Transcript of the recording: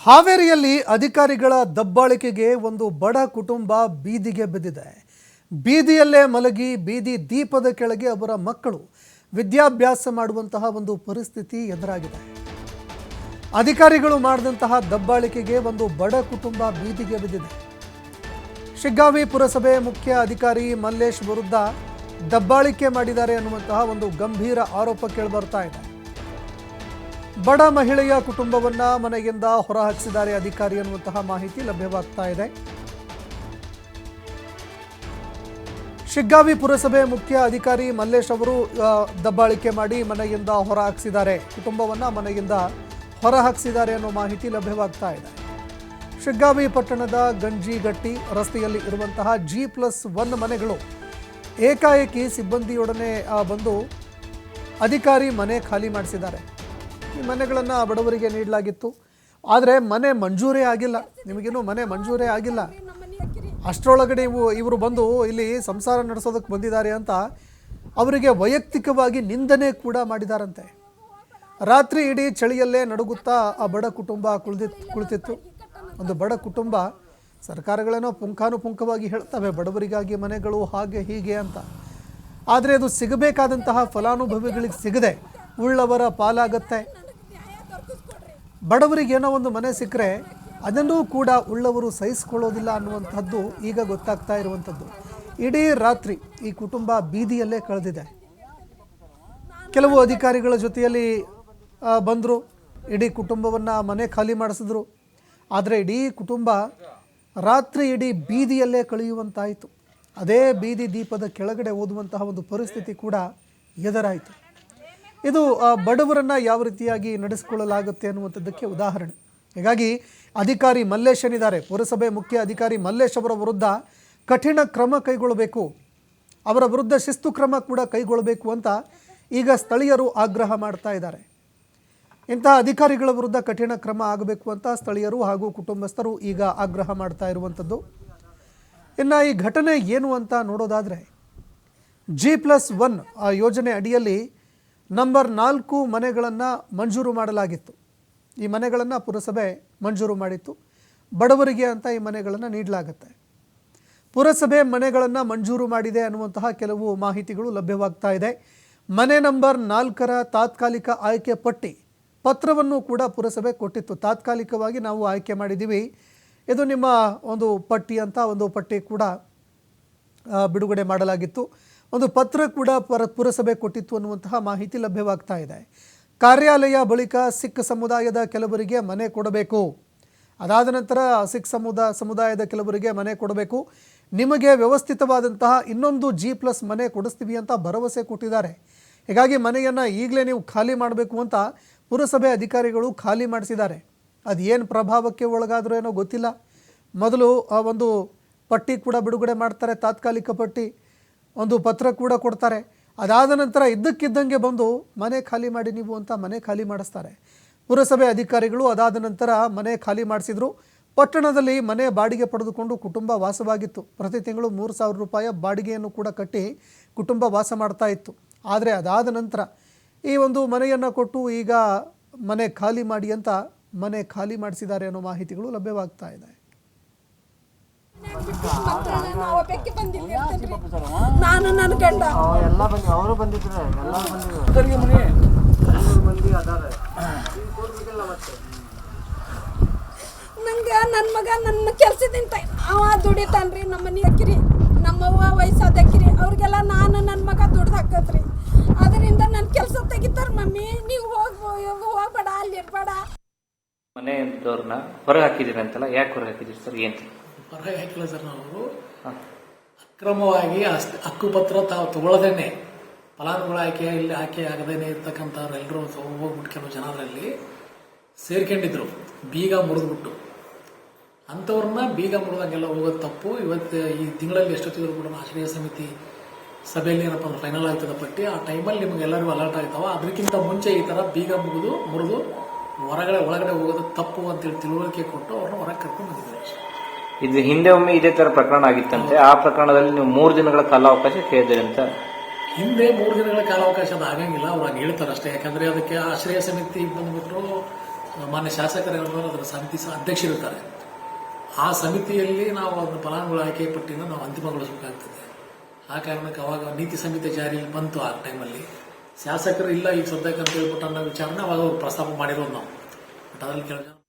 ಹಾವೇರಿಯಲ್ಲಿ ಅಧಿಕಾರಿಗಳ ದಬ್ಬಾಳಿಕೆಗೆ ಒಂದು ಬಡ ಕುಟುಂಬ ಬೀದಿಗೆ ಬಿದ್ದಿದೆ. ಬೀದಿಯಲ್ಲೇ ಮಲಗಿ ಬೀದಿ ದೀಪದ ಕೆಳಗೆ ಅವರ ಮಕ್ಕಳು ವಿದ್ಯಾಭ್ಯಾಸ ಮಾಡುವಂತಹ ಒಂದು ಪರಿಸ್ಥಿತಿ ಎದುರಾಗಿದೆ. ಅಧಿಕಾರಿಗಳು ಮಾಡಿದಂತಹ ದಬ್ಬಾಳಿಕೆಗೆ ಒಂದು ಬಡ ಕುಟುಂಬ ಬೀದಿಗೆ ಬಿದ್ದಿದೆ. ಶಿಗ್ಗಾವಿ ಪುರಸಭೆ ಮುಖ್ಯ ಅಧಿಕಾರಿ ಮಲ್ಲೇಶ್ ವಿರುದ್ಧ ದಬ್ಬಾಳಿಕೆ ಮಾಡಿದ್ದಾರೆ ಅನ್ನುವಂತಹ ಒಂದು ಗಂಭೀರ ಆರೋಪ ಕೇಳಿಬರ್ತಾ ಇದೆ. ಬಡ ಮಹಿಳೆಯ ಕುಟುಂಬವನ್ನ ಮನೆಯಿಂದ ಹೊರಹಾಕಿಸಿದ್ದಾರೆ ಅಧಿಕಾರಿ ಅನ್ನುವಂತಹ ಮಾಹಿತಿ ಲಭ್ಯವಾಗ್ತಾ ಇದೆ. ಶಿಗ್ಗಾವಿ ಪುರಸಭೆ ಮುಖ್ಯ ಅಧಿಕಾರಿ ಮಲ್ಲೇಶ್ ಅವರು ದಬ್ಬಾಳಿಕೆ ಮಾಡಿ ಮನೆಯಿಂದ ಹೊರಹಾಕಿಸಿದ್ದಾರೆ, ಕುಟುಂಬವನ್ನ ಮನೆಯಿಂದ ಹೊರಹಾಕಿಸಿದ್ದಾರೆ ಅನ್ನೋ ಮಾಹಿತಿ ಲಭ್ಯವಾಗ್ತಾ ಇದೆ. ಶಿಗ್ಗಾವಿ ಪಟ್ಟಣದ ಗಂಜಿಗಟ್ಟಿ ರಸ್ತೆಯಲ್ಲಿ ಇರುವಂತಹ G+1 ಮನೆಗಳು ಏಕಾಏಕಿ ಸಿಬ್ಬಂದಿಯೊಡನೆ ಬಂದು ಅಧಿಕಾರಿ ಮನೆ ಖಾಲಿ ಮಾಡಿಸಿದ್ದಾರೆ. ಈ ಮನೆಗಳನ್ನು ಬಡವರಿಗೆ ನೀಡಲಾಗಿತ್ತು, ಆದರೆ ಮನೆ ಮಂಜೂರೇ ಆಗಿಲ್ಲ. ನಿಮಗೇನು ಮನೆ ಮಂಜೂರೇ ಆಗಿಲ್ಲ. ಅಷ್ಟರೊಳಗಡೆ ಇವರು ಬಂದು ಇಲ್ಲಿ ಸಂಸಾರ ನಡೆಸೋದಕ್ಕೆ ಬಂದಿದ್ದಾರೆ ಅಂತ ಅವರಿಗೆ ವೈಯಕ್ತಿಕವಾಗಿ ನಿಂದನೆ ಕೂಡ ಮಾಡಿದಾರಂತೆ. ರಾತ್ರಿ ಇಡೀ ಚಳಿಯಲ್ಲೇ ನಡುಗುತ್ತಾ ಆ ಬಡ ಕುಟುಂಬ ಕುಳಿತಿತ್ತು. ಒಂದು ಬಡ ಕುಟುಂಬ, ಸರ್ಕಾರಗಳೇನೋ ಪುಂಖಾನುಪುಂಖವಾಗಿ ಹೇಳ್ತವೆ ಬಡವರಿಗಾಗಿ ಮನೆಗಳು ಹಾಗೆ ಹೀಗೆ ಅಂತ, ಆದರೆ ಅದು ಸಿಗಬೇಕಾದಂತಹ ಫಲಾನುಭವಿಗಳಿಗೆ ಸಿಗದೆ ಉಳ್ಳವರ ಪಾಲಾಗತ್ತೆ. ಬಡವರಿಗೇನೋ ಒಂದು ಮನೆ ಸಿಕ್ಕರೆ ಅದನ್ನೂ ಕೂಡ ಉಳ್ಳವರು ಸಹಿಸಿಕೊಳ್ಳೋದಿಲ್ಲ ಅನ್ನುವಂಥದ್ದು ಈಗ ಗೊತ್ತಾಗ್ತಾ ಇರುವಂಥದ್ದು. ಇಡೀ ರಾತ್ರಿ ಈ ಕುಟುಂಬ ಬೀದಿಯಲ್ಲೇ ಕಳೆದಿದೆ. ಕೆಲವು ಅಧಿಕಾರಿಗಳ ಜೊತೆಯಲ್ಲಿ ಬಂದರು, ಇಡೀ ಕುಟುಂಬವನ್ನು ಮನೆ ಖಾಲಿ ಮಾಡಿಸಿದ್ರು. ಆದರೆ ಇಡೀ ಕುಟುಂಬ ರಾತ್ರಿ ಇಡೀ ಬೀದಿಯಲ್ಲೇ ಕಳೆಯುವಂತಾಯಿತು. ಅದೇ ಬೀದಿ ದೀಪದ ಕೆಳಗಡೆ ಓದುವಂತಹ ಒಂದು ಪರಿಸ್ಥಿತಿ ಕೂಡ ಎದುರಾಯಿತು. ಇದು ಬಡವರನ್ನು ಯಾವ ರೀತಿಯಾಗಿ ನಡೆಸಿಕೊಳ್ಳಲಾಗುತ್ತೆ ಅನ್ನುವಂಥದ್ದಕ್ಕೆ ಉದಾಹರಣೆ. ಹೀಗಾಗಿ ಅಧಿಕಾರಿ ಮಲ್ಲೇಶ್ ಏನಿದ್ದಾರೆ, ಪುರಸಭೆ ಮುಖ್ಯ ಅಧಿಕಾರಿ ಮಲ್ಲೇಶ್ ಅವರ ವಿರುದ್ಧ ಕಠಿಣ ಕ್ರಮ ಕೈಗೊಳ್ಳಬೇಕು, ಅವರ ವಿರುದ್ಧ ಶಿಸ್ತು ಕ್ರಮ ಕೂಡ ಕೈಗೊಳ್ಳಬೇಕು ಅಂತ ಈಗ ಸ್ಥಳೀಯರು ಆಗ್ರಹ ಮಾಡ್ತಾ ಇದ್ದಾರೆ. ಇಂತಹ ಅಧಿಕಾರಿಗಳ ವಿರುದ್ಧ ಕಠಿಣ ಕ್ರಮ ಆಗಬೇಕು ಅಂತ ಸ್ಥಳೀಯರು ಹಾಗೂ ಕುಟುಂಬಸ್ಥರು ಈಗ ಆಗ್ರಹ ಮಾಡ್ತಾ ಇರುವಂಥದ್ದು. ಇನ್ನು ಈ ಘಟನೆ ಏನು ಅಂತ ನೋಡೋದಾದರೆ, G+1 ಆ ಯೋಜನೆ ಅಡಿಯಲ್ಲಿ ನಂಬರ್ 4 ಮನೆಗಳನ್ನು ಮಂಜೂರು ಮಾಡಲಾಗಿತ್ತು. ಈ ಮನೆಗಳನ್ನು ಪುರಸಭೆ ಮಂಜೂರು ಮಾಡಿತ್ತು. ಬಡವರಿಗೆ ಅಂತ ಈ ಮನೆಗಳನ್ನು ನೀಡಲಾಗುತ್ತೆ. ಪುರಸಭೆ ಮನೆಗಳನ್ನು ಮಂಜೂರು ಮಾಡಿದೆ ಅನ್ನುವಂತಹ ಕೆಲವು ಮಾಹಿತಿಗಳು ಲಭ್ಯವಾಗ್ತಾ ಇದೆ. ಮನೆ ನಂಬರ್ 4ರ ತಾತ್ಕಾಲಿಕ ಆಯ್ಕೆ ಪತ್ರವನ್ನು ಕೂಡ ಪುರಸಭೆ ಕೊಟ್ಟಿತ್ತು. ತಾತ್ಕಾಲಿಕವಾಗಿ ನಾವು ಆಯ್ಕೆ ಮಾಡಿದ್ದೀವಿ, ಇದು ನಿಮ್ಮ ಒಂದು ಪಟ್ಟಿ ಅಂತ ಒಂದು ಪಟ್ಟಿ ಕೂಡ ಬಿಡುಗಡೆ ಮಾಡಲಾಗಿತ್ತು. ಒಂದು ಪತ್ರ ಕೂಡ ಪುರಸಭೆ ಕೊಟ್ಟಿತ್ತು ಅನ್ನುವಂತಹ ಮಾಹಿತಿ ಲಭ್ಯವಾಗ್ತಾ ಇದೆ. ಕಾರ್ಯಾಲಯ ಬಳಿಕ ಸಿಖ್ ಸಮುದಾಯದ ಕೆಲವರಿಗೆ ಮನೆ ಕೊಡಬೇಕು, ಅದಾದ ನಂತರ ಸಿಖ್ ಸಮುದಾಯದ ಕೆಲವರಿಗೆ ಮನೆ ಕೊಡಬೇಕು, ನಿಮಗೆ ವ್ಯವಸ್ಥಿತವಾದಂತಹ ಇನ್ನೊಂದು G+ ಮನೆ ಕೊಡಿಸ್ತೀವಿ ಅಂತ ಭರವಸೆ ಕೊಟ್ಟಿದ್ದಾರೆ. ಹೀಗಾಗಿ ಮನೆಯನ್ನು ಈಗಲೇ ನೀವು ಖಾಲಿ ಮಾಡಬೇಕು ಅಂತ ಪುರಸಭೆ ಅಧಿಕಾರಿಗಳು ಖಾಲಿ ಮಾಡಿಸಿದ್ದಾರೆ. ಅದು ಏನು ಪ್ರಭಾವಕ್ಕೆ ಒಳಗಾದರೂ ಏನೋ ಗೊತ್ತಿಲ್ಲ. ಮೊದಲು ಒಂದು ಪಟ್ಟಿ ಕೂಡ ಬಿಡುಗಡೆ ಮಾಡ್ತಾರೆ, ತಾತ್ಕಾಲಿಕ ಪಟ್ಟಿ, ಒಂದು ಪತ್ರ ಕೂಡ ಕೊಡ್ತಾರೆ. ಅದಾದ ನಂತರ ಇದ್ದಕ್ಕಿದ್ದಂಗೆ ಬಂದು ಮನೆ ಖಾಲಿ ಮಾಡಿ ನೀವು ಅಂತ ಮನೆ ಖಾಲಿ ಮಾಡಿಸ್ತಾರೆ. ಪುರಸಭೆ ಅಧಿಕಾರಿಗಳು ಅದಾದ ನಂತರ ಮನೆ ಖಾಲಿ ಮಾಡಿಸಿದ್ರು. ಪಟ್ಟಣದಲ್ಲಿ ಮನೆ ಬಾಡಿಗೆ ಪಡೆದುಕೊಂಡು ಕುಟುಂಬ ವಾಸವಾಗಿತ್ತು. ಪ್ರತಿ ತಿಂಗಳು 3,000 ರೂಪಾಯಿ ಬಾಡಿಗೆಯನ್ನು ಕೂಡ ಕಟ್ಟಿ ಕುಟುಂಬ ವಾಸ ಮಾಡ್ತಾ ಇತ್ತು. ಆದರೆ ಅದಾದ ನಂತರ ಈ ಒಂದು ಮನೆಯನ್ನು ಕೊಟ್ಟು ಈಗ ಮನೆ ಖಾಲಿ ಮಾಡಿ ಅಂತ ಮನೆ ಖಾಲಿ ಮಾಡಿಸಿದ್ದಾರೆ ಅನ್ನೋ ಮಾಹಿತಿಗಳು ಲಭ್ಯವಾಗ್ತಾ ಇದೆ. ನಾನು ನನ್ನ ಗಂಡ ನಂಗೆ ನನ್ನ ಮಗ ನನ್ನ ಕೆಲಸದಿಂದ ಅವ ದುಡಿತಾನ್ರಿ. ನಮ್ಮ ಮನೆ ಹಾಕಿರಿ, ನಮ್ಮವ್ವ ವಯಸ್ಸಾದಕ್ಕಿರಿ, ಅವ್ರಿಗೆಲ್ಲ ನಾನು ನನ್ನ ಮಗ ದುಡ್ದು ಹಾಕತ್ರಿ. ಅದರಿಂದ ನನ್ನ ಕೆಲಸ ತೆಗಿತಾರ. ಮಮ್ಮಿ ನೀವು ಹೋಗ್ಬೇಡ, ಅಲ್ಲಿ ಇರ್ಬೇಡ. ಮನೆಯವ್ರನ್ನ ಹೊರಗೆ ಹಾಕಿದ್ದೀರಿ ಅಂತಲ್ಲ, ಯಾಕೆ ಹೊರಗೆ ಹಾಕಿದ್ದೀರಿ ಸರ್? ಏನು ಹೊರಗೆ ಹಾಕಿಲ್ಲ ಸರ್, ನಾವು ಅಕ್ರಮವಾಗಿ ಹಕ್ಕುಪತ್ರ ತಾವು ತಗೊಳ್ಳದೇನೆ ಫಲಾನುಭವಿಗಳ ಆಯ್ಕೆ ಆಗದೇನೆ ಇರ್ತಕ್ಕಂಥವ್ರೆಲ್ಲರೂ ಹೋಗ್ಬಿಟ್ಟು ಕೆಲವು ಜನರಲ್ಲಿ ಸೇರ್ಕೊಂಡಿದ್ರು, ಬೀಗ ಮುರಿದ್ಬಿಟ್ಟು. ಅಂಥವ್ರನ್ನ ಬೀಗ ಮುರಿದಂಗೆಲ್ಲ ಹೋಗೋದು ತಪ್ಪು. ಇವತ್ತು ಈ ತಿಂಗಳಲ್ಲಿ ಎಷ್ಟೊತ್ತಿದ್ರು ಕೂಡ ಆಶ್ರಯ ಸಮಿತಿ ಸಭೆಯಲ್ಲಿ ಏನಪ್ಪ ಅಂದ್ರೆ ಫೈನಲ್ ಆಗ್ತದ ಪಟ್ಟಿ. ಆ ಟೈಮಲ್ಲಿ ನಿಮಗೆಲ್ಲರಿಗೂ ಅಲರ್ಟ್ ಆಗ್ತಾವ. ಅದಕ್ಕಿಂತ ಮುಂಚೆ ಈ ಥರ ಬೀಗ ಮುರಿದು ಒಳಗಡೆ ಹೋಗೋದು ತಪ್ಪು ಅಂತೇಳಿ ತಿಳುವಳಿಕೆ ಕೊಟ್ಟು ಅವ್ರನ್ನ ಹೊರಗೆ ಕರ್ಕೊಂಡು ಬಂದಿದ್ದಾರೆ. ಇದು ಹಿಂದೆ ಒಮ್ಮೆ ಇದೇ ತರ ಪ್ರಕರಣ ಆಗಿತ್ತಂತೆ. ಆ ಪ್ರಕರಣದಲ್ಲಿ ನೀವು 3 ದಿನಗಳ ಕಾಲಾವಕಾಶ ಕೇಳಿದ್ರಿ ಅಂತ. ಹಿಂದೆ 3 ದಿನಗಳ ಕಾಲಾವಕಾಶ ಅದು ಆಗಂಗಿಲ್ಲ, ಅವ್ರು ಹಂಗೆ ಹೇಳ್ತಾರೆ ಅಷ್ಟೇ. ಯಾಕಂದ್ರೆ ಅದಕ್ಕೆ ಆಶ್ರಯ ಸಮಿತಿ ಬಂದ್ಬಿಟ್ಟು ಮಾನ್ಯ ಶಾಸಕರು ಅದರ ಸಮಿತಿ ಅಧ್ಯಕ್ಷರಿರ್ತಾರೆ. ಆ ಸಮಿತಿಯಲ್ಲಿ ನಾವು ಅದನ್ನು ಫಲಾನುಭವಿಗಳ ಆಯ್ಕೆ ಪಟ್ಟಿನ ನಾವು ಅಂತಿಮಗೊಳಿಸಬೇಕಾಗ್ತದೆ. ಆ ಕಾರಣಕ್ಕೆ ಅವಾಗ ನೀತಿ ಸಂಹಿತೆ ಜಾರಿಯಲ್ಲಿ ಬಂತು. ಆ ಟೈಮಲ್ಲಿ ಶಾಸಕರು ಇಲ್ಲ ಈಗ ಸದ್ಯಕ್ಕೆ ಅಂತ ಹೇಳ್ಬಿಟ್ಟು ಅನ್ನೋ ವಿಚಾರನ ಅವಾಗ ಅವರು ಪ್ರಸ್ತಾಪ ಮಾಡಿರೋದು ನಾವು. ಬಟ್ ಅದರಲ್ಲಿ ಕೆಲವು